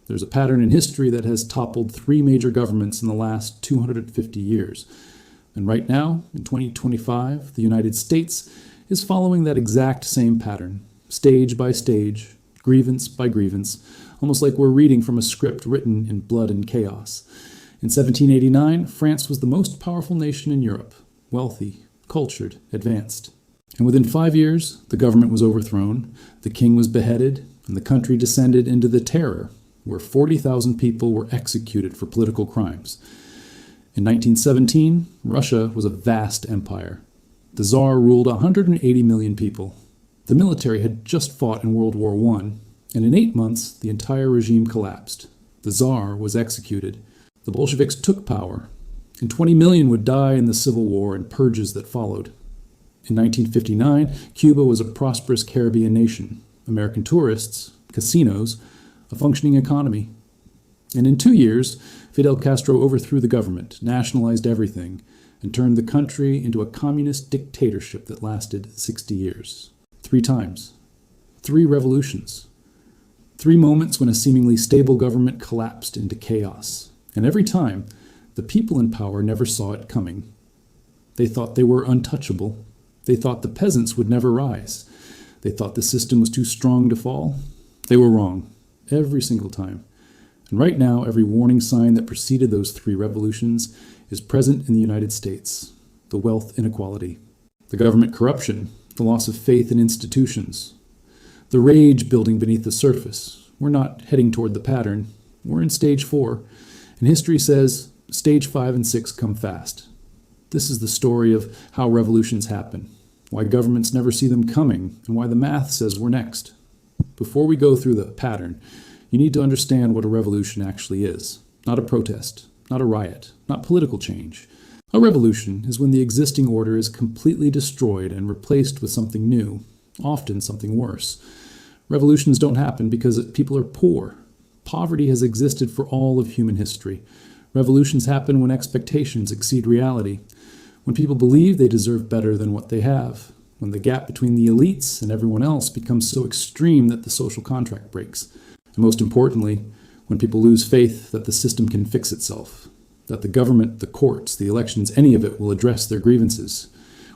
There's a pattern in history that has toppled three major governments in the last 250 years. And right now, in 2025, the United States is following that exact same pattern, stage by stage, grievance by grievance, almost like we're reading from a script written in blood and chaos. In 1789, France was the most powerful nation in Europe, wealthy, cultured, advanced. And within 5 years, the government was overthrown, the king was beheaded, and the country descended into the Terror, where 40,000 people were executed for political crimes. In 1917, Russia was a vast empire. The Tsar ruled 180 million people. The military had just fought in World War I, and in 8 months, the entire regime collapsed. The Tsar was executed. The Bolsheviks took power, and 20 million would die in the Civil War and purges that followed. In 1959, Cuba was a prosperous Caribbean nation. American tourists, casinos, a functioning economy. And in 2 years, Fidel Castro overthrew the government, nationalized everything, and turned the country into a communist dictatorship that lasted 60 years. 3 times. 3 revolutions. 3 moments when a seemingly stable government collapsed into chaos. And every time, the people in power never saw it coming. They thought they were untouchable. They thought the peasants would never rise. They thought the system was too strong to fall. They were wrong. Every single time. And right now, every warning sign that preceded those 3 revolutions is present in the United States. The wealth inequality, the government corruption, the loss of faith in institutions, the rage building beneath the surface. We're not heading toward the pattern. We're in stage 4. And history says stage 5 and 6 come fast. This is the story of how revolutions happen, why governments never see them coming, and why the math says we're next. Before we go through the pattern, you need to understand what a revolution actually is. Not a protest, not a riot, not political change. A revolution is when the existing order is completely destroyed and replaced with something new, often something worse. Revolutions don't happen because people are poor. Poverty has existed for all of human history. Revolutions happen when expectations exceed reality, when people believe they deserve better than what they have, when the gap between the elites and everyone else becomes so extreme that the social contract breaks. And most importantly, when people lose faith that the system can fix itself, that the government, the courts, the elections, any of it will address their grievances.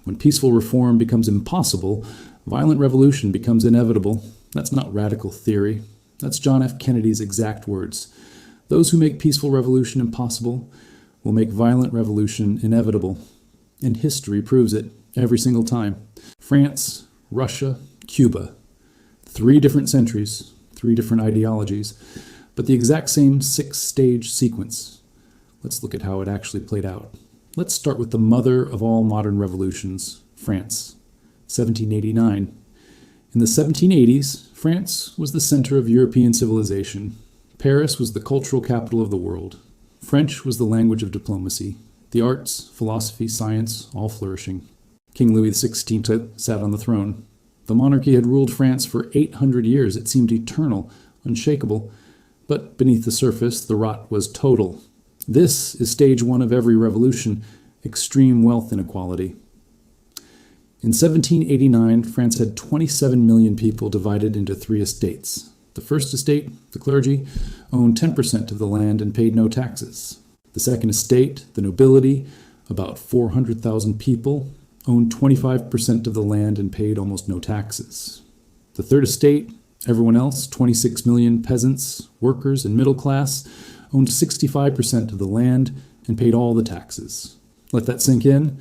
When peaceful reform becomes impossible, violent revolution becomes inevitable. That's not radical theory. That's John F. Kennedy's exact words. Those who make peaceful revolution impossible will make violent revolution inevitable. And history proves it every single time. France, Russia, Cuba. 3 different centuries, 3 different ideologies, but the exact same 6-stage sequence. Let's look at how it actually played out. Let's start with the mother of all modern revolutions, France, 1789. In the 1780s, France was the center of European civilization. Paris was the cultural capital of the world. French was the language of diplomacy. The arts, philosophy, science, all flourishing. King Louis XVI sat on the throne. The monarchy had ruled France for 800 years. It seemed eternal, unshakable. But beneath the surface, the rot was total. This is stage 1 of every revolution, extreme wealth inequality. In 1789, France had 27 million people divided into 3 estates. The first estate, the clergy, owned 10% of the land and paid no taxes. The second estate, the nobility, about 400,000 people, owned 25% of the land and paid almost no taxes. The third estate, everyone else, 26 million peasants, workers, and middle class, owned 65% of the land and paid all the taxes. Let that sink in.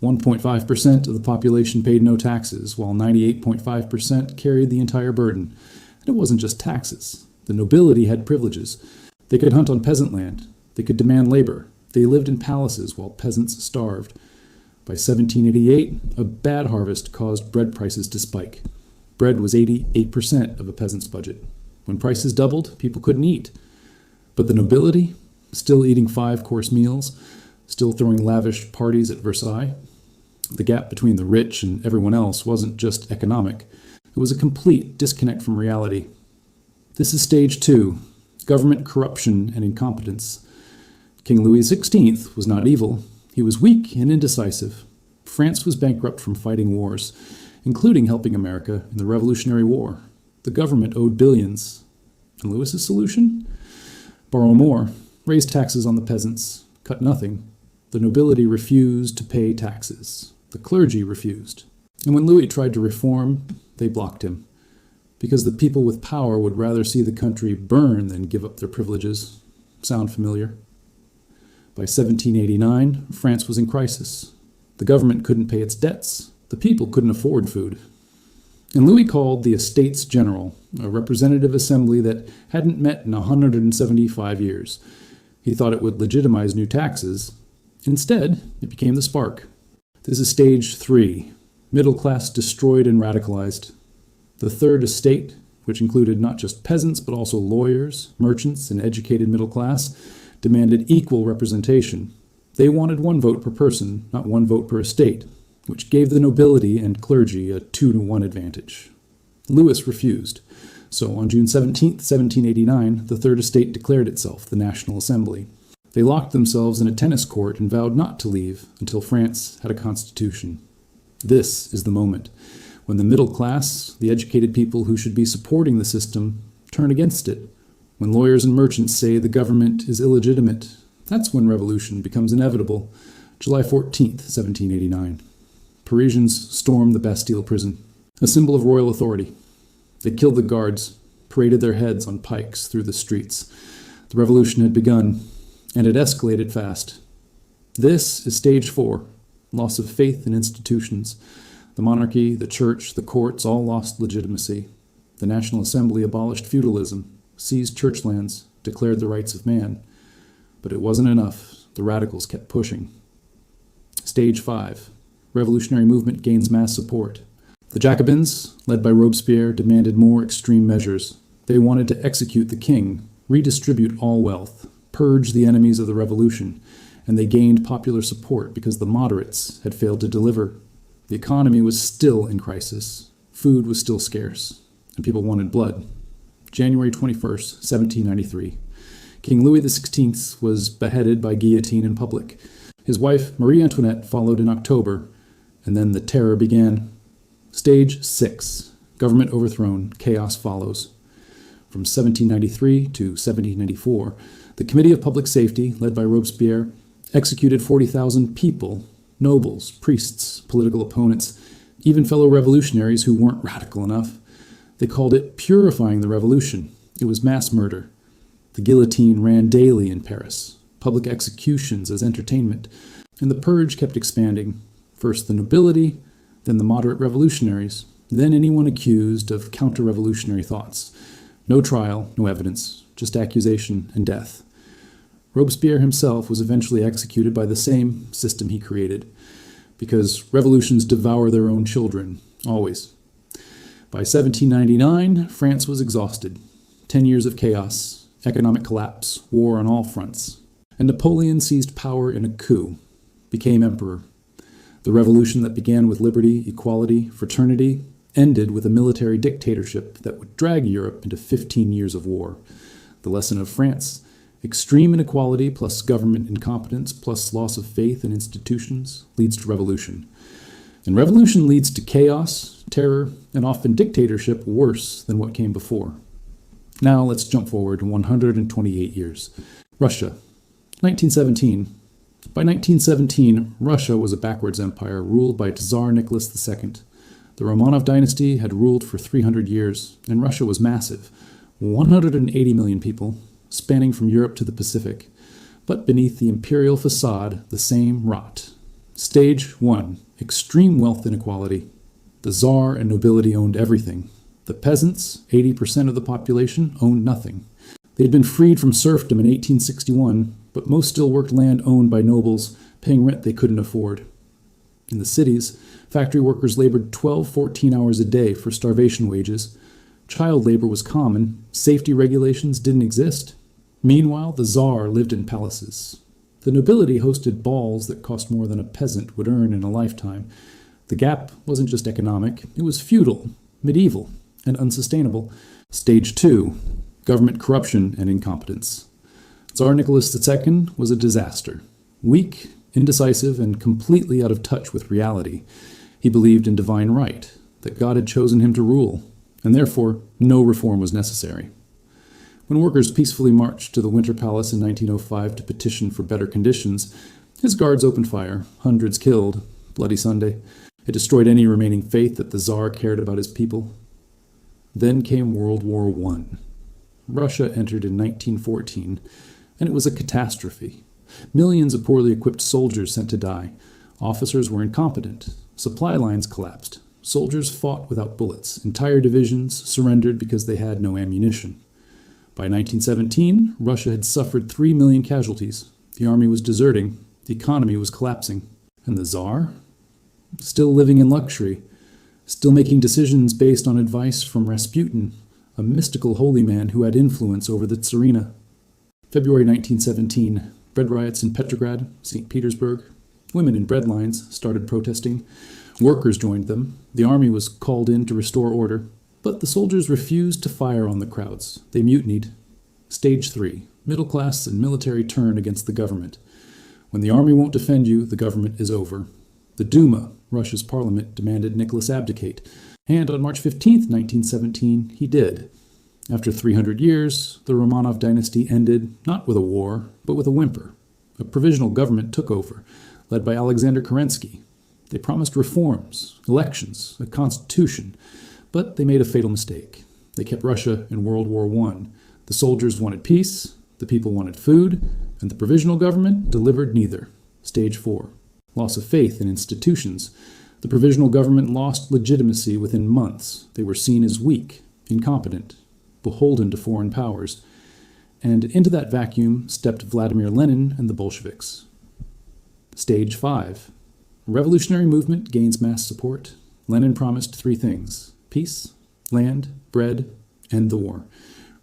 1.5% of the population paid no taxes, while 98.5% carried the entire burden. And it wasn't just taxes. The nobility had privileges. They could hunt on peasant land. They could demand labor. They lived in palaces while peasants starved. By 1788, a bad harvest caused bread prices to spike. Bread was 88% of a peasant's budget. When prices doubled, people couldn't eat. But the nobility, still eating 5-course meals, still throwing lavish parties at Versailles. The gap between the rich and everyone else wasn't just economic. It was a complete disconnect from reality. This is stage 2, government corruption and incompetence. King Louis XVI was not evil. He was weak and indecisive. France was bankrupt from fighting wars, including helping America in the Revolutionary War. The government owed billions. And Louis's solution? Borrow more, raise taxes on the peasants, cut nothing. The nobility refused to pay taxes. The clergy refused. And when Louis tried to reform, they blocked him, because the people with power would rather see the country burn than give up their privileges. Sound familiar? By 1789, France was in crisis. The government couldn't pay its debts. The people couldn't afford food. And Louis called the Estates General, a representative assembly that hadn't met in 175 years. He thought it would legitimize new taxes. Instead, it became the spark. This is stage 3, middle class destroyed and radicalized. The Third Estate, which included not just peasants but also lawyers, merchants, and educated middle class, demanded equal representation. They wanted 1 vote per person, not 1 vote per estate, which gave the nobility and clergy a 2-to-1 advantage. Louis refused, so on June 17, 1789, the Third Estate declared itself the National Assembly. They locked themselves in a tennis court and vowed not to leave until France had a constitution. This is the moment when the middle class, the educated people who should be supporting the system, turn against it. When lawyers and merchants say the government is illegitimate, that's when revolution becomes inevitable. July 14, 1789. Parisians stormed the Bastille prison, a symbol of royal authority. They killed the guards, paraded their heads on pikes through the streets. The revolution had begun, and it escalated fast. This is stage 4, loss of faith in institutions. The monarchy, the church, the courts all lost legitimacy. The National Assembly abolished feudalism, seized church lands, declared the rights of man. But it wasn't enough. The radicals kept pushing. Stage 5. Revolutionary movement gains mass support. The Jacobins, led by Robespierre, demanded more extreme measures. They wanted to execute the king, redistribute all wealth, purge the enemies of the revolution, and they gained popular support because the moderates had failed to deliver. The economy was still in crisis. Food was still scarce, and people wanted blood. January 21st, 1793. King Louis XVI was beheaded by guillotine in public. His wife, Marie Antoinette, followed in October, and then the terror began. Stage 6. Government overthrown. Chaos follows. From 1793 to 1794, the Committee of Public Safety, led by Robespierre, executed 40,000 people, nobles, priests, political opponents, even fellow revolutionaries who weren't radical enough. They called it purifying the revolution. It was mass murder. The guillotine ran daily in Paris, public executions as entertainment, and the purge kept expanding. First the nobility, then the moderate revolutionaries, then anyone accused of counter-revolutionary thoughts. No trial, no evidence, just accusation and death. Robespierre himself was eventually executed by the same system he created, because revolutions devour their own children, always. By 1799, France was exhausted. 10 years of chaos, economic collapse, war on all fronts. And Napoleon seized power in a coup, became emperor. The revolution that began with liberty, equality, fraternity, ended with a military dictatorship that would drag Europe into 15 years of war. The lesson of France: extreme inequality plus government incompetence plus loss of faith in institutions leads to revolution. And revolution leads to chaos, terror, and often dictatorship worse than what came before. Now let's jump forward 128 years. Russia, 1917. By 1917, Russia was a backwards empire ruled by Tsar Nicholas II. The Romanov dynasty had ruled for 300 years, and Russia was massive, 180 million people, spanning from Europe to the Pacific. But beneath the imperial facade, the same rot. Stage 1. Extreme wealth inequality. The Tsar and nobility owned everything. The peasants, 80% of the population, owned nothing. They had been freed from serfdom in 1861, but most still worked land owned by nobles, paying rent they couldn't afford. In the cities, factory workers labored 14 hours a day for starvation wages. Child labor was common. Safety regulations didn't exist. Meanwhile, the Tsar lived in palaces. The nobility hosted balls that cost more than a peasant would earn in a lifetime. The gap wasn't just economic, it was feudal, medieval, and unsustainable. Stage 2. Government corruption and incompetence. Tsar Nicholas II was a disaster. Weak, indecisive, and completely out of touch with reality. He believed in divine right, that God had chosen him to rule, and therefore no reform was necessary. When workers peacefully marched to the Winter Palace in 1905 to petition for better conditions, his guards opened fire, hundreds killed. Bloody Sunday. It destroyed any remaining faith that the Tsar cared about his people. Then came World War I. Russia entered in 1914, and it was a catastrophe. Millions of poorly equipped soldiers sent to die. Officers were incompetent. Supply lines collapsed. Soldiers fought without bullets. Entire divisions surrendered because they had no ammunition. By 1917, Russia had suffered 3 million casualties. The army was deserting. The economy was collapsing. And the Tsar? Still living in luxury. Still making decisions based on advice from Rasputin, a mystical holy man who had influence over the Tsarina. February 1917. Bread riots in Petrograd, St. Petersburg. Women in bread lines started protesting. Workers joined them. The army was called in to restore order. But the soldiers refused to fire on the crowds. They mutinied. Stage 3. Middle class and military turn against the government. When the army won't defend you, the government is over. The Duma, Russia's parliament, demanded Nicholas abdicate. And on March 15, 1917, he did. After 300 years, the Romanov dynasty ended not with a war, but with a whimper. A provisional government took over, led by Alexander Kerensky. They promised reforms, elections, a constitution, but they made a fatal mistake. They kept Russia in World War I. The soldiers wanted peace, the people wanted food, and the provisional government delivered neither. Stage 4. Loss of faith in institutions. The provisional government lost legitimacy within months. They were seen as weak, incompetent, beholden to foreign powers. And into that vacuum stepped Vladimir Lenin and the Bolsheviks. Stage 5. Revolutionary movement gains mass support. Lenin promised 3 things: peace, land, bread, end the war.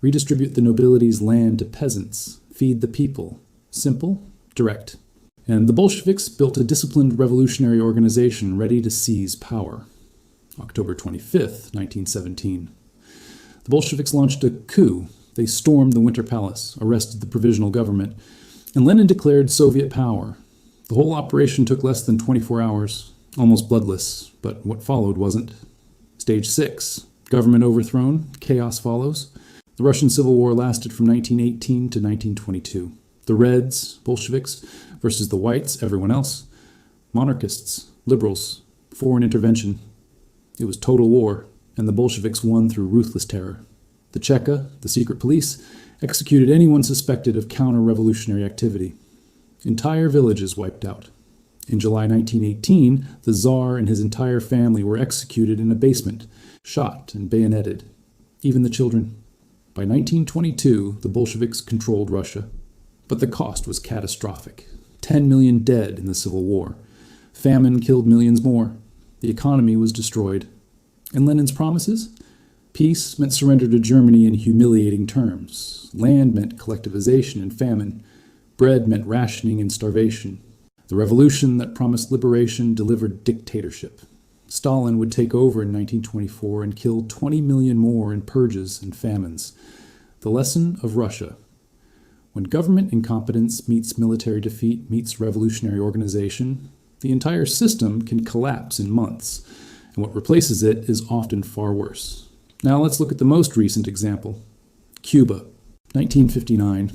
Redistribute the nobility's land to peasants. Feed the people. Simple, direct. And the Bolsheviks built a disciplined revolutionary organization ready to seize power. October 25th, 1917. The Bolsheviks launched a coup. They stormed the Winter Palace, arrested the provisional government, and Lenin declared Soviet power. The whole operation took less than 24 hours, almost bloodless, but what followed wasn't. Stage 6. Government overthrown, chaos follows. The Russian Civil War lasted from 1918 to 1922. The Reds, Bolsheviks, versus the Whites, everyone else. Monarchists, liberals, foreign intervention. It was total war, and the Bolsheviks won through ruthless terror. The Cheka, the secret police, executed anyone suspected of counter-revolutionary activity. Entire villages wiped out. In July 1918, the Tsar and his entire family were executed in a basement, shot and bayoneted. Even the children. By 1922, the Bolsheviks controlled Russia. But the cost was catastrophic. 10 million dead in the Civil War. Famine killed millions more. The economy was destroyed. And Lenin's promises? Peace meant surrender to Germany in humiliating terms. Land meant collectivization and famine. Bread meant rationing and starvation. The revolution that promised liberation delivered dictatorship. Stalin would take over in 1924 and kill 20 million more in purges and famines. The lesson of Russia. When government incompetence meets military defeat meets revolutionary organization, the entire system can collapse in months, and what replaces it is often far worse. Now let's look at the most recent example. Cuba, 1959.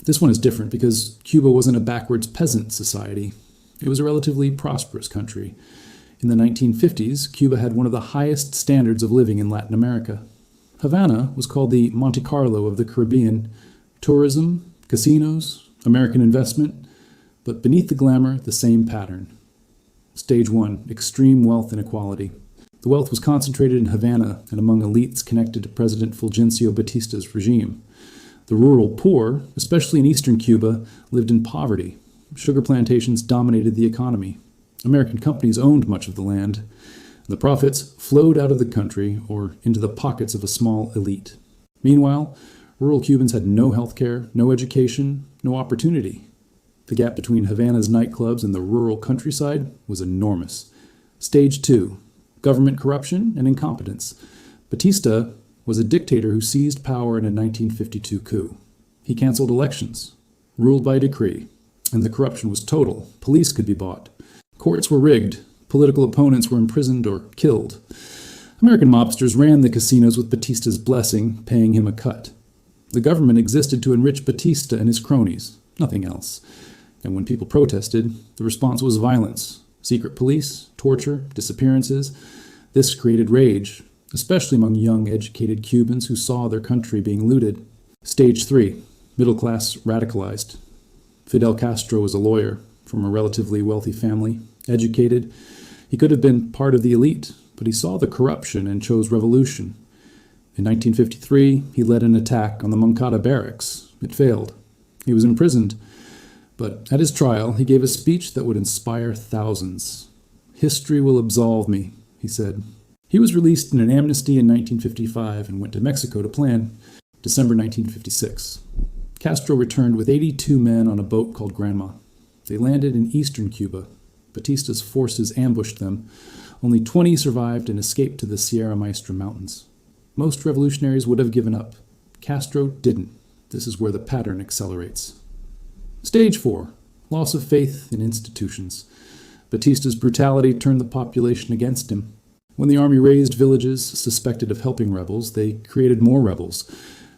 This one is different because Cuba wasn't a backwards peasant society. It was a relatively prosperous country. In the 1950s, Cuba had one of the highest standards of living in Latin America. Havana was called the Monte Carlo of the Caribbean. Tourism, casinos, American investment, but beneath the glamour, the same pattern. Stage 1, extreme wealth inequality. The wealth was concentrated in Havana and among elites connected to President Fulgencio Batista's regime. The rural poor, especially in eastern Cuba, lived in poverty. Sugar plantations dominated the economy. American companies owned much of the land. The profits flowed out of the country or into the pockets of a small elite. Meanwhile, rural Cubans had no health care, no education, no opportunity. The gap between Havana's nightclubs and the rural countryside was enormous. Stage 2, government corruption and incompetence. Batista was a dictator who seized power in a 1952 coup. He canceled elections, ruled by decree, and the corruption was total. Police could be bought. Courts were rigged. Political opponents were imprisoned or killed. American mobsters ran the casinos with Batista's blessing, paying him a cut. The government existed to enrich Batista and his cronies, nothing else. And when people protested, the response was violence, secret police, torture, disappearances. This created rage, especially among young, educated Cubans who saw their country being looted. Stage 3. Middle class radicalized. Fidel Castro was a lawyer from a relatively wealthy family, educated. He could have been part of the elite, but he saw the corruption and chose revolution. In 1953, he led an attack on the Moncada barracks. It failed. He was imprisoned. But at his trial, he gave a speech that would inspire thousands. "History will absolve me," he said. He was released in an amnesty in 1955 and went to Mexico to plan. December 1956. Castro returned with 82 men on a boat called Granma. They landed in eastern Cuba. Batista's forces ambushed them. Only 20 survived and escaped to the Sierra Maestra Mountains. Most revolutionaries would have given up. Castro didn't. This is where the pattern accelerates. Stage 4. Loss of faith in institutions. Batista's brutality turned the population against him. When the army razed villages suspected of helping rebels, they created more rebels.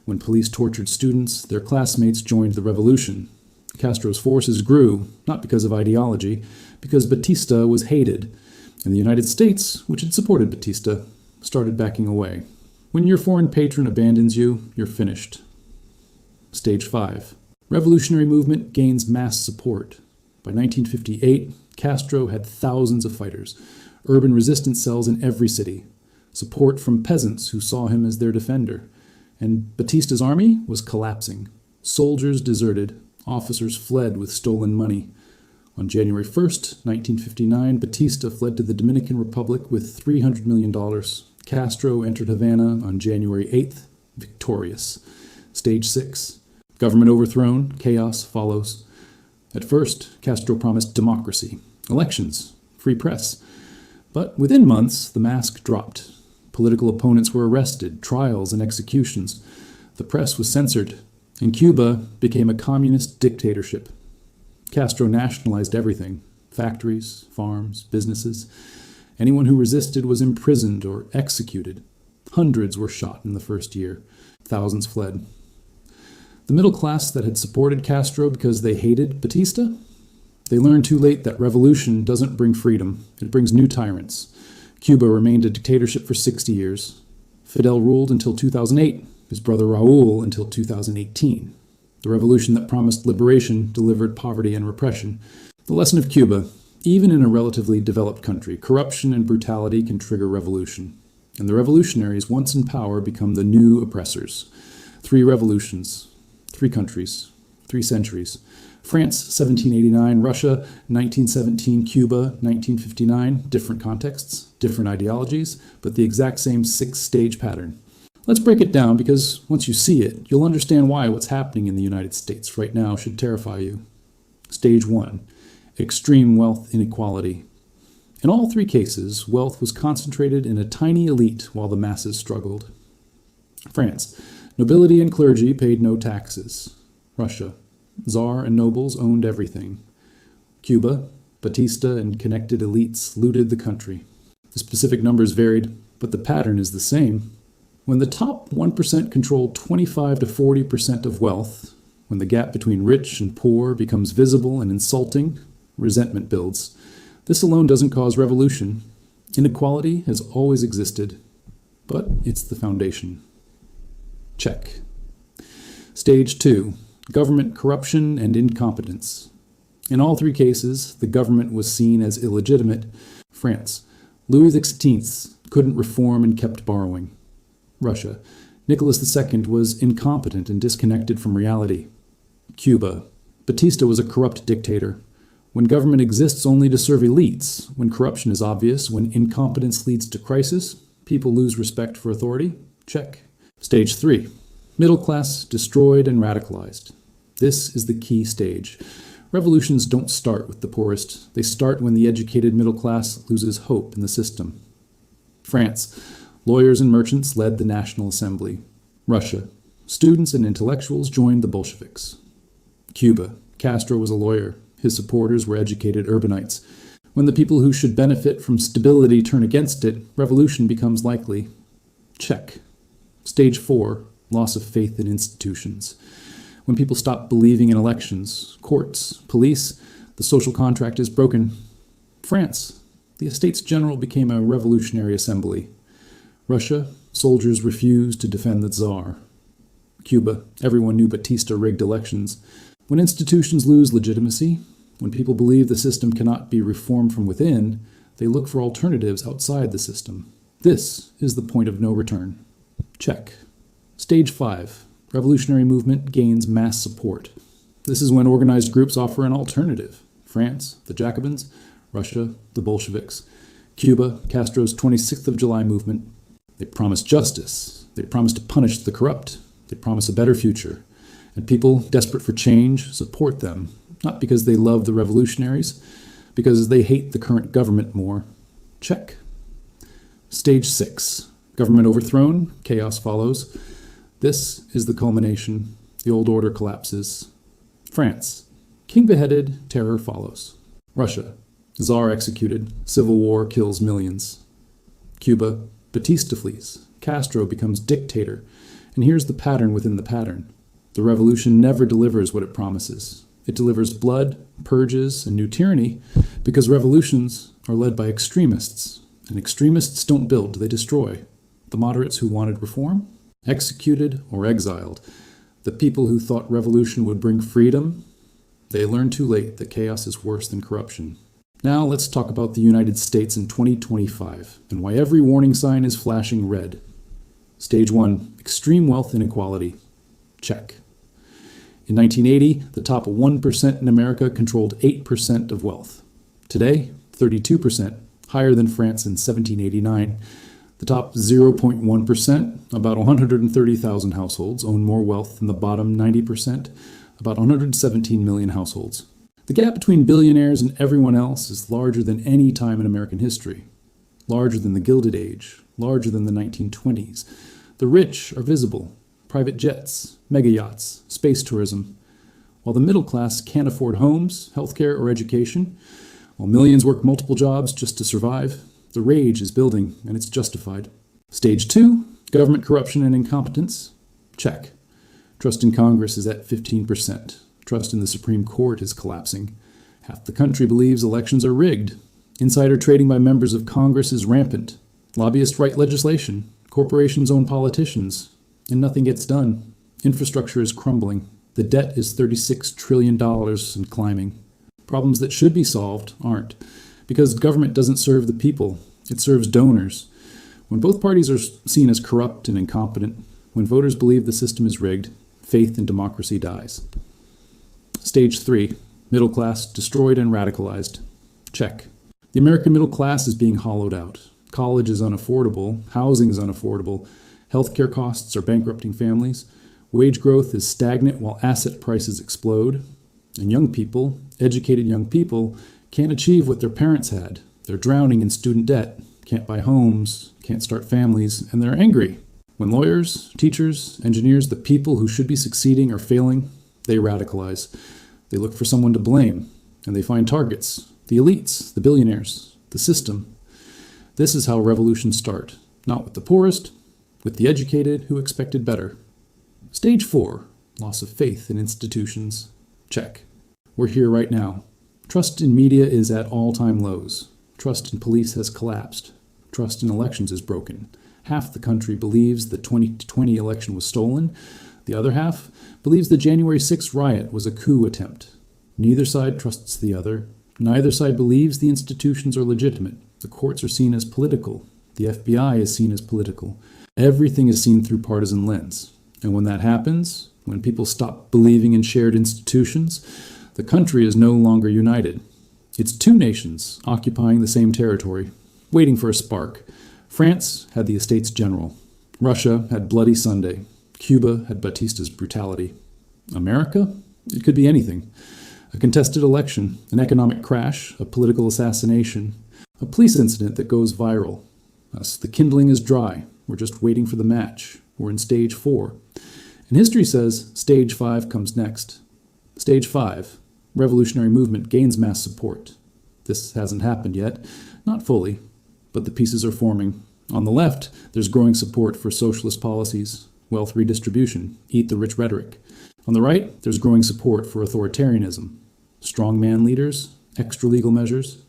When police tortured students, their classmates joined the revolution. Castro's forces grew, not because of ideology, because Batista was hated, and the United States, which had supported Batista, started backing away. When your foreign patron abandons you, you're finished. Stage 5. Revolutionary movement gains mass support. By 1958, Castro had thousands of fighters, urban resistance cells in every city, support from peasants who saw him as their defender. And Batista's army was collapsing. Soldiers deserted. Officers fled with stolen money. On January 1st, 1959, Batista fled to the Dominican Republic with $300 million. Castro entered Havana on January 8th, victorious. Stage 6. Government overthrown, chaos follows. At first, Castro promised democracy, elections, free press. But within months, the mask dropped. Political opponents were arrested, trials and executions. The press was censored, and Cuba became a communist dictatorship. Castro nationalized everything: factories, farms, businesses. Anyone who resisted was imprisoned or executed. Hundreds were shot in the first year. Thousands fled. The middle class that had supported Castro because they hated Batista? They learned too late that revolution doesn't bring freedom. It brings new tyrants. Cuba remained a dictatorship for 60 years. Fidel ruled until 2008, his brother Raúl until 2018. The revolution that promised liberation delivered poverty and repression. The lesson of Cuba: even in a relatively developed country, corruption and brutality can trigger revolution. And the revolutionaries, once in power, become the new oppressors. 3 revolutions, 3 countries, 3 centuries. France, 1789, Russia, 1917, Cuba, 1959, different contexts, different ideologies, but the exact same 6-stage pattern. Let's break it down, because once you see it, you'll understand why what's happening in the United States right now should terrify you. Stage 1. Extreme wealth inequality. In all 3 cases, wealth was concentrated in a tiny elite while the masses struggled. France. Nobility and clergy paid no taxes. Russia. Tsar and nobles owned everything. Cuba. Batista and connected elites looted the country. The specific numbers varied, but the pattern is the same. When the top 1% control 25 to 40% of wealth, when the gap between rich and poor becomes visible and insulting, resentment builds. This alone doesn't cause revolution. Inequality has always existed, but it's the foundation. Check. Stage 2. Government corruption and incompetence. In all 3 cases, the government was seen as illegitimate. France. Louis XVI couldn't reform and kept borrowing. Russia. Nicholas II was incompetent and disconnected from reality. Cuba. Batista was a corrupt dictator. When government exists only to serve elites, when corruption is obvious, when incompetence leads to crisis, people lose respect for authority. Check. Stage 3. Middle class destroyed and radicalized. This is the key stage. Revolutions don't start with the poorest. They start when the educated middle class loses hope in the system. France. Lawyers and merchants led the National Assembly. Russia. Students and intellectuals joined the Bolsheviks. Cuba. Castro was a lawyer. His supporters were educated urbanites. When the people who should benefit from stability turn against it, revolution becomes likely. Check. Stage 4. loss of faith in institutions. When people stop believing in elections, courts, police, the social contract is broken. France, the Estates General became a revolutionary assembly. Russia, soldiers refused to defend the Tsar. Cuba, everyone knew Batista rigged elections. When institutions lose legitimacy, when people believe the system cannot be reformed from within, they look for alternatives outside the system. This is the point of no return. Check. Stage 5. Revolutionary movement gains mass support. This is when organized groups offer an alternative. France, the Jacobins; Russia, the Bolsheviks; Cuba, Castro's 26th of July movement. They promise justice. They promise to punish the corrupt. They promise a better future. And people, desperate for change, support them, not because they love the revolutionaries, because they hate the current government more. Check. Stage 6. Government overthrown, chaos follows. This is the culmination. The old order collapses. France. King beheaded, terror follows. Russia. Tsar executed, civil war kills millions. Cuba. Batista flees. Castro becomes dictator. And here's the pattern within the pattern. The revolution never delivers what it promises. It delivers blood, purges, and new tyranny because revolutions are led by extremists. And extremists don't build, they destroy. The moderates who wanted reform, executed or exiled. The people who thought revolution would bring freedom, they learned too late that chaos is worse than corruption. Now let's talk about the United States in 2025 and why every warning sign is flashing red. Stage 1. Extreme wealth inequality. Check. In 1980, the top 1% in America controlled 8% of wealth. Today, 32%, higher than France in 1789. The top 0.1%, about 130,000 households, own more wealth than the bottom 90%, about 117 million households. The gap between billionaires and everyone else is larger than any time in American history, larger than the Gilded Age, larger than the 1920s. The rich are visible. Private jets, mega yachts, space tourism. While the middle class can't afford homes, healthcare, or education, while millions work multiple jobs just to survive, the rage is building, and it's justified. Stage 2, government corruption and incompetence. Check. Trust in Congress is at 15%. Trust in the Supreme Court is collapsing. Half the country believes elections are rigged. Insider trading by members of Congress is rampant. Lobbyists write legislation. Corporations own politicians. And nothing gets done. Infrastructure is crumbling. The debt is $36 trillion and climbing. Problems that should be solved aren't, because government doesn't serve the people. It serves donors. When both parties are seen as corrupt and incompetent, when voters believe the system is rigged, faith in democracy dies. Stage 3. Middle class destroyed and radicalized. Check. The American middle class is being hollowed out. College is unaffordable. Housing is unaffordable. Healthcare costs are bankrupting families. Wage growth is stagnant while asset prices explode. And young people, educated young people, can't achieve what their parents had. They're drowning in student debt, can't buy homes, can't start families, and they're angry. When lawyers, teachers, engineers, the people who should be succeeding are failing, they radicalize. They look for someone to blame, and they find targets. The elites, the billionaires, the system. This is how revolutions start. Not with the poorest, with the educated who expected better. Stage 4. Loss of faith in institutions. Check. We're here right now. Trust in media is at all-time lows. Trust in police has collapsed. Trust in elections is broken. Half the country believes the 2020 election was stolen. The other half believes the January 6th riot was a coup attempt. Neither side trusts the other. Neither side believes the institutions are legitimate. The courts are seen as political. The FBI is seen as political. Everything is seen through partisan lens. And when that happens, when people stop believing in shared institutions, the country is no longer united. It's two nations occupying the same territory, waiting for a spark. France had the Estates General. Russia had Bloody Sunday. Cuba had Batista's brutality. America? It could be anything. A contested election, an economic crash, a political assassination, a police incident that goes viral. Us, the kindling is dry. We're just waiting for the match. We're in stage 4. And history says stage 5 comes next. Stage 5. Revolutionary movement gains mass support. This hasn't happened yet. Not fully, but the pieces are forming. On the left, there's growing support for socialist policies. wealth redistribution, eat the rich rhetoric. On the right, there's growing support for authoritarianism, strongman leaders, extra legal measures.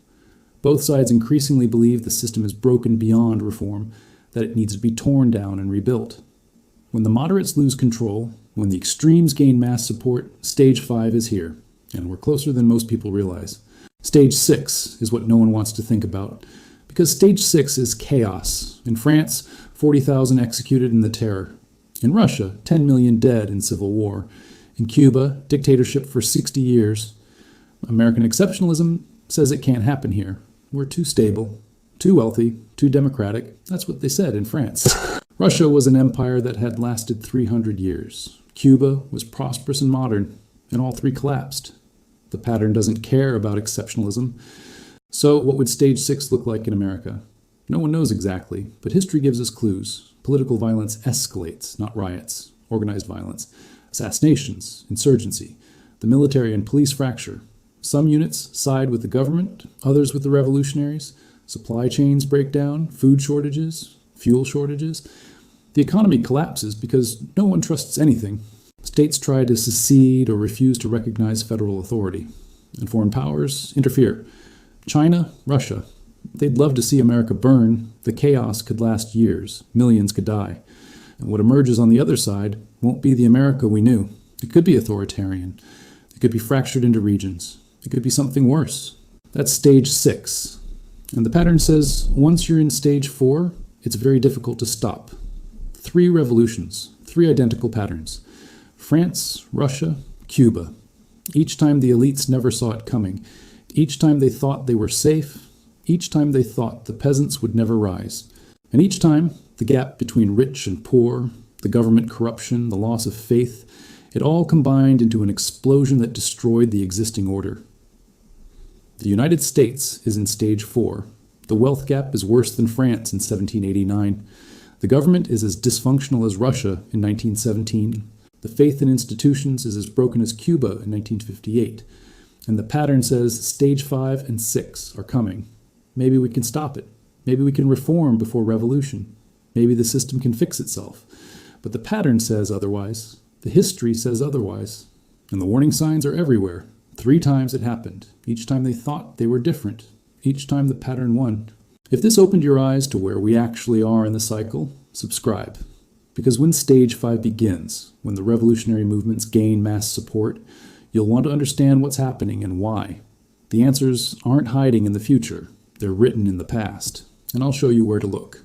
Both sides increasingly believe the system is broken beyond reform, that it needs to be torn down and rebuilt. When the moderates lose control, when the extremes gain mass support, stage 5 is here, and we're closer than most people realize. Stage 6 is what no one wants to think about, because stage 6 is chaos. In France, 40,000 executed in the terror. In Russia, 10 million dead in civil war. In Cuba, dictatorship for 60 years. American exceptionalism says it can't happen here. We're too stable, too wealthy, too democratic. That's what they said in France. Russia was an empire that had lasted 300 years. Cuba was prosperous and modern, and all three collapsed. The pattern doesn't care about exceptionalism. So what would stage 6 look like in America? No one knows exactly, but history gives us clues. Political violence escalates, not riots. Organized violence, assassinations, insurgency. The military and police fracture. Some units side with the government, others with the revolutionaries. Supply chains break down, food shortages, fuel shortages. The economy collapses because no one trusts anything. States try to secede or refuse to recognize federal authority. And foreign powers interfere. China, Russia. They'd love to see America burn. The chaos could last years. Millions could die. And what emerges on the other side won't be the America we knew. It could be authoritarian. It could be fractured into regions. It could be something worse. That's stage 6. And the pattern says once you're in stage 4, it's very difficult to stop. 3 revolutions, 3 identical patterns. France, Russia, Cuba. Each time the elites never saw it coming. Each time they thought they were safe. Each time they thought the peasants would never rise. And each time, the gap between rich and poor, the government corruption, the loss of faith, it all combined into an explosion that destroyed the existing order. The United States is in stage 4. The wealth gap is worse than France in 1789. The government is as dysfunctional as Russia in 1917. The faith in institutions is as broken as Cuba in 1958. And the pattern says stage 5 and 6 are coming. Maybe we can stop it. Maybe we can reform before revolution. Maybe the system can fix itself. But the pattern says otherwise. The history says otherwise. And the warning signs are everywhere. 3 times it happened. Each time they thought they were different. Each time the pattern won. If this opened your eyes to where we actually are in the cycle, subscribe. Because when stage 5 begins, when the revolutionary movements gain mass support, you'll want to understand what's happening and why. The answers aren't hiding in the future. They're written in the past. And I'll show you where to look.